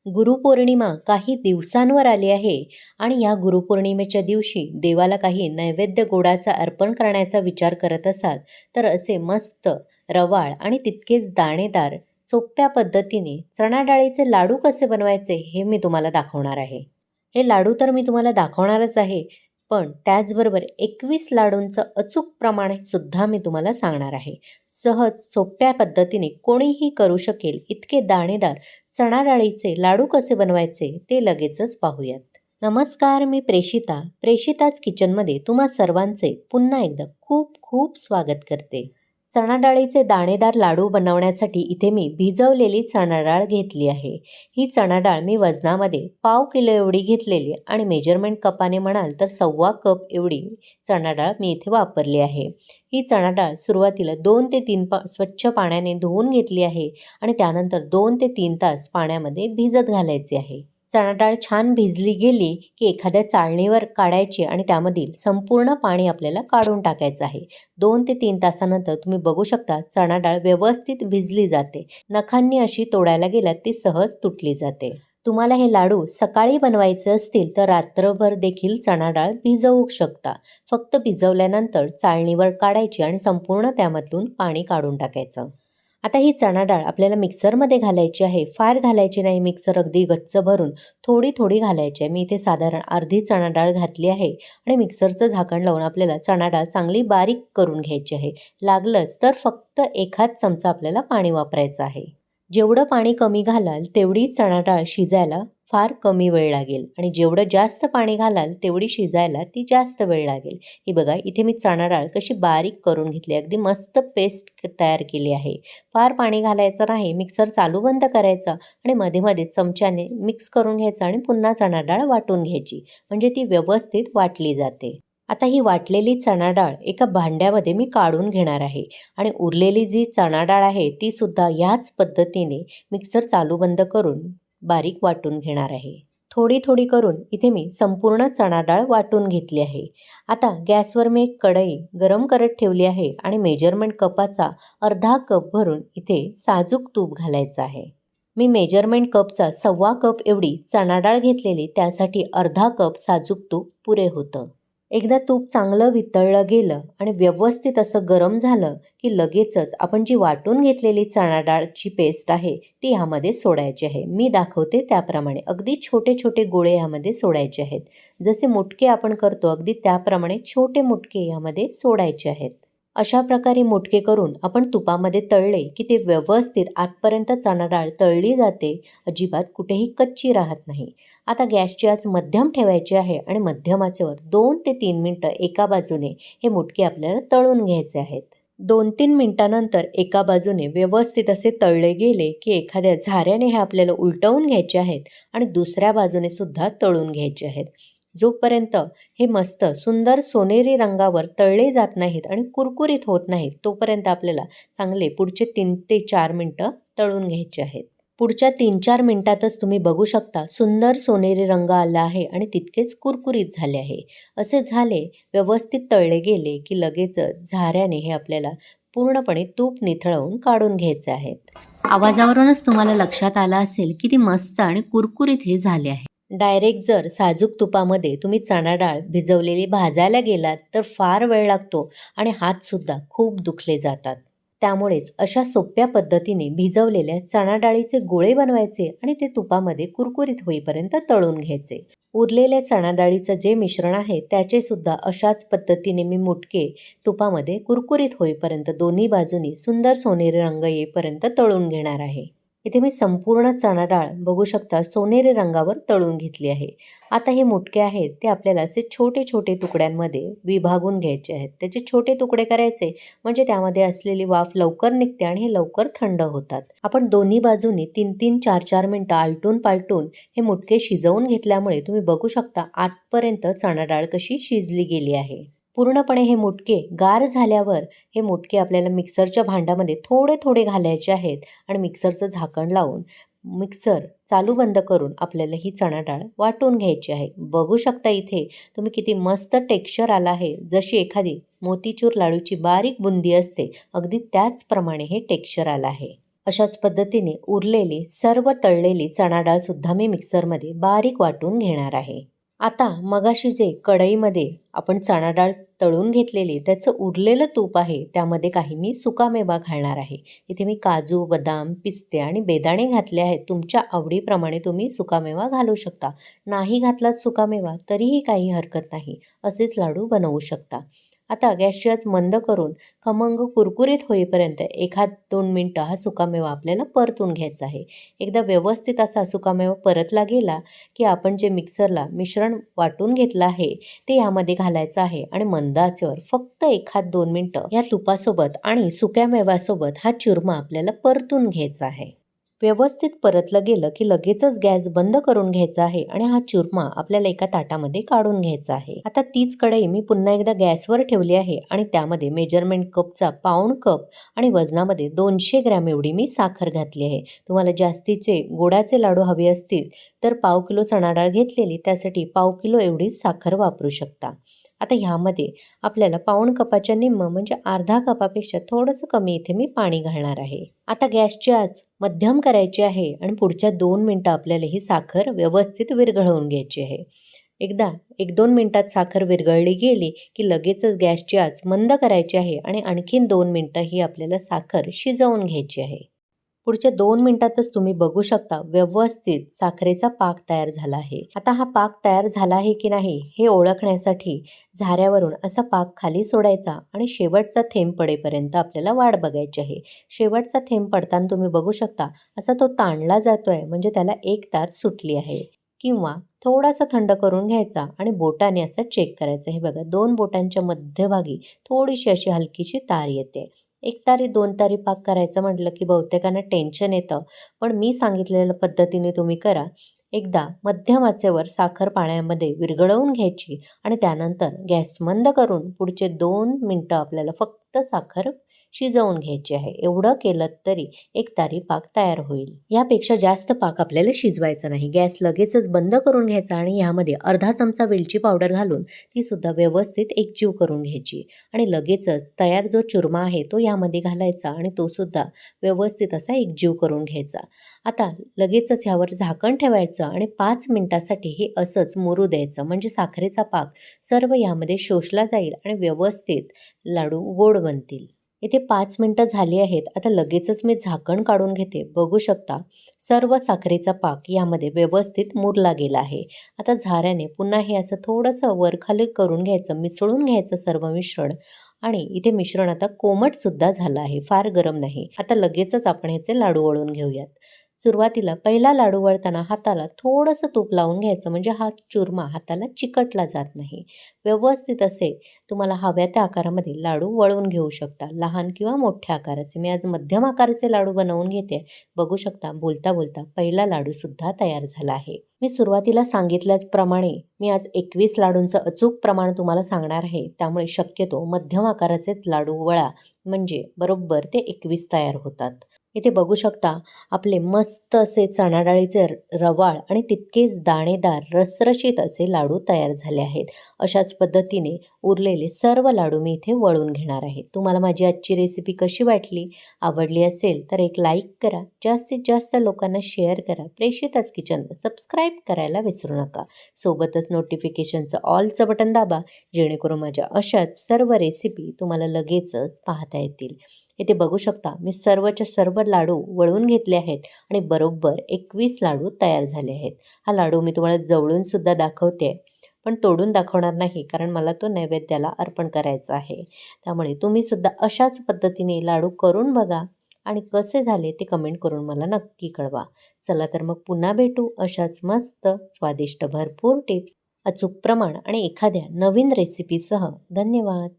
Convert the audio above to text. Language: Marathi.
गुरुपौर्णिमा काही दिवसांवर आली आहे आणि या गुरुपौर्णिमेच्या दिवशी देवाला काही नैवेद्य गोडाचा अर्पण करण्याचा विचार करत असाल तर असे मस्त रवाळ आणि तितकेच दाणेदार सोप्या पद्धतीने चणा डाळीचे लाडू कसे बनवायचे हे मी तुम्हाला दाखवणार आहे. हे लाडू तर मी तुम्हाला दाखवणारच आहे, पण त्याचबरोबर 21 लाडूंचं अचूक प्रमाण सुद्धा मी तुम्हाला सांगणार आहे. सहज सोप्या पद्धतीने कोणीही करू शकेल इतके दाणेदार चणा डाळीचे लाडू कसे बनवायचे ते लगेचच पाहूयात. नमस्कार, मी प्रेषिता. प्रेषिताच किचनमध्ये तुम्हा सर्वांचे पुन्हा एकदा खूप खूप स्वागत करते. चणा डाळीचे दाणेदार लाडू बनवण्यासाठी इथे मी भिजवलेली चणा डाळ घेतली आहे. ही चणा डाळ मी वजनामध्ये पाव किलो एवढी घेतलेली आणि मेजरमेंट कपाने म्हणाल तर 1.25 कप एवढी चणा डाळ मी इथे वापरली आहे. ही चणा डाळ सुरुवातीला 2 ते 3 स्वच्छ पाण्याने धुवून घेतली आहे आणि त्यानंतर 2 ते 3 तास पाण्यामध्ये भिजत घालायची आहे. चणा डाळ छान भिजली गेली की एखाद्या चाळणीवर काढायची आणि त्यामधील संपूर्ण पाणी आपल्याला काढून टाकायचं आहे. 2 ते 3 तासानंतर तुम्ही बघू शकता चणा डाळ व्यवस्थित भिजली जाते. नखांनी अशी तोडायला गेल्यात ती सहज तुटली जाते. तुम्हाला हे लाडू सकाळी बनवायचे असतील तर रात्रभर देखील चणा डाळ भिजवू शकता. फक्त भिजवल्यानंतर चाळणीवर काढायची आणि संपूर्ण त्यामधून पाणी काढून टाकायचं. आता ही चणा डाळ आपल्याला मिक्सरमध्ये घालायची आहे. फार घालायची नाही, मिक्सर अगदी गच्च भरून थोडी थोडी घालायची आहे. मी इथे साधारण अर्धी चणा डाळ घातली आहे आणि मिक्सरचं झाकण लावून आपल्याला चणा डाळ चांगली बारीक करून घ्यायची आहे. लागलंच तर फक्त एखाद चमचा आपल्याला पाणी वापरायचं आहे. जेवढं पाणी कमी घालाल तेवढी चणा डाळ शिजायला फार कमी वेळ लागेल आणि जेवढं जास्त पाणी घालाल तेवढी शिजायला ती जास्त वेळ लागेल. ही बघा, इथे मी चणा डाळ कशी बारीक करून घेतली, अगदी मस्त पेस्ट तयार केली आहे. फार पाणी घालायचं नाही, मिक्सर चालू बंद करायचा आणि मध्ये मध्ये चमच्याने मिक्स करून घ्यायचं आणि पुन्हा चणा डाळ वाटून घ्यायची, म्हणजे ती व्यवस्थित वाटली जाते. आता ही वाटलेली चणा डाळ एका भांड्यामध्ये मी काढून घेणार आहे आणि उरलेली जी चणा डाळ आहे ती सुद्धा ह्याच पद्धतीने मिक्सर चालू बंद करून बारीक वाटून घेणार आहे. थोडी थोडी करून इथे मी संपूर्ण चणा डाळ वाटून घेतली आहे. आता गॅसवर मी एक कढई गरम करत ठेवली आहे आणि मेजरमेंट कपाचा अर्धा कप भरून इथे साजूक तूप घालायचं आहे. मी मेजरमेंट कपचा 1.25 कप एवढी चणा डाळ घेतलेली, त्यासाठी अर्धा कप साजूक तूप पुरे होतं. एकदा तूप चांगलं वितळलं गेलं आणि व्यवस्थित असं गरम झालं की लगेचच आपण जी वाटून घेतलेली चणा डाळची पेस्ट आहे ती ह्यामध्ये सोडायची आहे. मी दाखवते त्याप्रमाणे अगदी छोटे छोटे गोळे ह्यामध्ये सोडायचे आहेत. जसे मुटके आपण करतो अगदी त्याप्रमाणे छोटे मुटके ह्यामध्ये सोडायचे आहेत. अशा प्रकारे मुटके करून आपण तुपामध्ये तळले की ते व्यवस्थित आतपर्यंत चणा डाळ तळली जाते, अजिबात कुठेही कच्ची राहत नाही. आता गॅसची आच मध्यम ठेवायची आहे आणि मध्यम आचेवर 2 ते 3 मिनटं एका बाजूने हे मुटके आपल्याला तळून घ्यायचे आहेत. 2-3 मिनिटानंतर एका बाजूने व्यवस्थित असे तळले गेले की एखाद्या झाऱ्याने हे आपल्याला उलटवून घ्यायचे आहेत आणि दुसऱ्या बाजूने सुद्धा तळून घ्यायचे आहेत. जोपर्यंत हे मस्त सुंदर सोनेरी रंगावर तळले जात नाहीत आणि कुरकुरीत होत नाहीत तोपर्यंत आपल्याला चांगले पुढचे 3 ते 4 मिनटं तळून घ्यायचे आहेत. पुढच्या 3-4 मिनिटातच तुम्ही बघू शकता सुंदर सोनेरी रंग आला आहे आणि तितकेच कुरकुरीत झाले आहे. असे झाले, व्यवस्थित तळले गेले की लगेचच झाऱ्याने हे आपल्याला पूर्णपणे तूप निथळवून काढून घ्यायचे आहेत. आवाजावरूनच तुम्हाला लक्षात आलं असेल किती मस्त आणि कुरकुरीत हे झाले आहे. डायरेक्ट जर साजूक तुपामध्ये तुम्ही चणा डाळ भिजवलेली भाजायला गेलात तर फार वेळ लागतो आणि हातसुद्धा खूप दुखले जातात. त्यामुळेच अशा सोप्या पद्धतीने भिजवलेल्या चणा डाळीचे गोळे बनवायचे आणि ते तुपामध्ये कुरकुरीत होईपर्यंत तळून घ्यायचे. उरलेल्या चणा डाळीचं जे मिश्रण आहे त्याचे सुद्धा अशाच पद्धतीने मी मुटके तुपामध्ये कुरकुरीत होईपर्यंत दोन्ही बाजूनी सुंदर सोनेरी रंग येईपर्यंत तळून घेणार आहे. इथे मी संपूर्ण चणा डाळ बघू शकता सोनेरी रंगावर तळून घेतली आहे. आता हे मुटके आहेत ते आपल्याला असे छोटे छोटे तुकड्यांमध्ये विभागून घ्यायचे आहेत. त्याचे छोटे तुकडे करायचे, म्हणजे त्यामध्ये असलेली वाफ लवकर निघते आणि हे लवकर थंड होतात. आपण दोन्ही बाजूनी 3-3, 4-4 मिनटं आलटून पालटून हे मुटके शिजवून घेतल्यामुळे तुम्ही बघू शकता आतपर्यंत चणा डाळ कशी शिजली गेली आहे. पूर्णपणे हे मुटके गार झाल्यावर हे मुटके आपल्याला मिक्सरच्या भांड्यामध्ये थोडे थोडे घालायचे आहेत आणि मिक्सरचं झाकण लावून मिक्सर चालू बंद करून आपल्याला ही चणा डाळ वाटून घ्यायची आहे. बघू शकता इथे तुम्ही किती मस्त टेक्स्चर आला आहे. जशी एखादी मोतीचूर लाडूची बारीक बुंदी असते अगदी त्याचप्रमाणे हे टेक्स्चर आलं आहे. अशाच पद्धतीने उरलेली सर्व तळलेली चणा डाळसुद्धा मी मिक्सरमध्ये बारीक वाटून घेणार आहे. आता मगाशी जे कढईमध्ये आपण चणा डाळ तळून घेतलेली त्याचं उरलेलं तूप आहे, त्यामध्ये काही मी सुकामेवा घालणार आहे. इथे मी काजू, बदाम, पिस्ते आणि बेदाणे घातले आहेत. तुमच्या आवडीप्रमाणे तुम्ही सुकामेवा घालू शकता. नाही घातलात सुकामेवा तरीही काही हरकत नाही. असेच लाडू बनवू शकता. आता गॅसची आच मंद करून खमंग कुरकुरीत होईपर्यंत 1-2 मिनटं हा सुकामेवा आपल्याला परतून घ्यायचा आहे. एकदा व्यवस्थित असा सुकामेवा परतला गेला की आपण जे मिक्सरला मिश्रण वाटून घेतलं आहे ते यामध्ये घालायचं आहे आणि मंद आचेवर फक्त 1-2 मिनटं या तुपासोबत आणि सुक्या मेव्यासोबत हा चुरमा आपल्याला परतून घ्यायचा आहे. व्यवस्थित परतलं गेलं की लगेचच गॅस बंद करून घ्यायचा आहे आणि हा चुरमा आपल्याला एका ताटामध्ये काढून घ्यायचा आहे. आता तीच कढई मी पुन्हा एकदा गॅसवर ठेवली आहे आणि त्यामध्ये मेजरमेंट कपचा 1/4 कप आणि वजनामध्ये 200 ग्रॅम एवढी मी साखर घातली आहे. तुम्हाला जास्तीचे गोडाचे लाडू हवे असतील तर 1/4 किलो चणा डाळ घेतलेली, त्यासाठी 1/4 किलो एवढी साखर वापरू शकता. आता ह्यामध्ये आपल्याला 1/4 कपाच्या निम्म म्हणजे अर्धा कपापेक्षा थोडंसं कमी इथे मी पाणी घालणार आहे. आता गॅसची आच मध्यम करायची आहे आणि पुढच्या 2 मिनिटं आपल्याला ही साखर व्यवस्थित विरघळवून घ्यायची आहे. एकदा 1-2 मिनिटात साखर विरघळली गेली की लगेचच गॅसची आच मंद करायची आहे आणि आणखीन 2 मिनिटं ही आपल्याला साखर शिजवून घ्यायची आहे. पुढच्या 2 मिनिटातच तुम्ही बघू शकता व्यवस्थित साखरेचा पाक तयार झाला आहे. आता हा पाक तयार झाला आहे की नाही हे ओळखण्यासाठी झाऱ्यावरून असा पाक खाली सोडायचा आणि शेवटचा थेंब पडेपर्यंत आपल्याला वाट बघायची आहे. शेवटचा थेंब पडताना तुम्ही बघू शकता असा तो ताणला जातोय, म्हणजे त्याला एक तार सुटली आहे. किंवा थोडासा थंड करून घ्यायचा आणि बोटाने असं चेक करायचं. हे बघा 2 बोटांच्या मध्यभागी थोडीशी अशी हलकीशी तार येते. 1 तारी 2 तारी पाक करायचं म्हटलं की बहुतेकांना टेन्शन येतं. पण मी सांगितलेल्या पद्धतीने तुम्ही करा. एकदा मध्यम आचेवर साखर पाण्यामध्ये विरघळवून घ्यायची आणि त्यानंतर गॅस मंद करून पुढचे 2 मिनिटं आपल्याला फक्त साखर शिजवून घ्यायची आहे. एवढं केलं तरी 1 तारी पाक तयार होईल. यापेक्षा जास्त पाक आपल्याला शिजवायचा नाही. गॅस लगेचच बंद करून घ्यायचा आणि यामध्ये अर्धा चमचा वेलची पावडर घालून ती सुद्धा व्यवस्थित एकजीव करून घ्यायची आणि लगेचच तयार जो चुरमा आहे तो यामध्ये घालायचा आणि तो सुद्धा व्यवस्थित असा एकजीव करून घ्यायचा. आता लगेचच ह्यावर झाकण ठेवायचं आणि 5 मिनिटासाठी हे असंच मुरू द्यायचं, म्हणजे साखरेचा पाक सर्व यामध्ये शोषला जाईल आणि व्यवस्थित लाडू गोड बनतील. इथे 5 मिनिटं झाली आहेत. आता लगेचच मी झाकण काढून घेते. बघू शकता सर्व साखरेचा पाक यामध्ये व्यवस्थित मुरला गेला आहे. आता झाऱ्याने पुन्हा हे असं थोडंसं वरखाली करून घ्यायचं, मिसळून घ्यायचं सर्व मिश्रण आणि इथे मिश्रण आता कोमटसुद्धा झालं आहे, फार गरम नाही. आता लगेचच आपण ह्याचे लाडू वळून घेऊयात. सुरुवातीला पहिला लाडू वळताना हाताला थोडंसं तूप लावून घ्यायचं, म्हणजे हा चुरमा हाताला चिकटला जात नाही. व्यवस्थित असे तुम्हाला हव्या त्या आकारामध्ये लाडू वळवून घेऊ शकता, लहान किंवा मोठ्या आकाराचे. मी आज मध्यम आकाराचे लाडू बनवून घेते. बघू शकता बोलता बोलता पहिला लाडूसुद्धा तयार झाला आहे. मी सुरुवातीला सांगितल्याप्रमाणे मी आज 21 लाडूंचं अचूक प्रमाण तुम्हाला सांगणार आहे. त्यामुळे शक्यतो मध्यम आकाराचेच लाडू वळा, म्हणजे बरोबर ते 21 तयार होतात. इथे बघू शकता आपले मस्त असे चणा डाळीचे रवाळ आणि तितकेच दाणेदार रसरशीत असे लाडू तयार झाले आहेत. अशाच पद्धतीने उरलेले सर्व लाडू मी इथे वळून घेणार आहे. तुम्हाला माझी आजची रेसिपी कशी वाटली? आवडली असेल तर एक लाईक करा, जास्तीत जास्त लोकांना शेअर करा. प्रेषिताच किचनला सबस्क्राईब करायला विसरू नका. सोबतच नोटिफिकेशनचं ऑलचं बटन दाबा, जेणेकरून माझ्या अशाच सर्व रेसिपी तुम्हाला लगेचच पाहता येतील. इथे बघू शकता मी सर्वच्या सर्व लाडू वळून घेतले आहेत आणि बरोबर 21 लाडू तयार झाले आहेत. हा लाडू मी तुम्हाला जवळून सुद्धा दाखवते, पण तोडून दाखवणार नाही, कारण मला तो नैवेद्याला अर्पण करायचा आहे. त्यामुळे तुम्ही सुद्धा अशाच पद्धतीने लाडू करून बघा आणि कसे झाले ते कमेंट करून मला नक्की कळवा. चला तर मग पुन्हा भेटू अशाच मस्त स्वादिष्ट भरपूर टिप्स, अचूक प्रमाण आणि एखाद्या नवीन रेसिपीसह. धन्यवाद.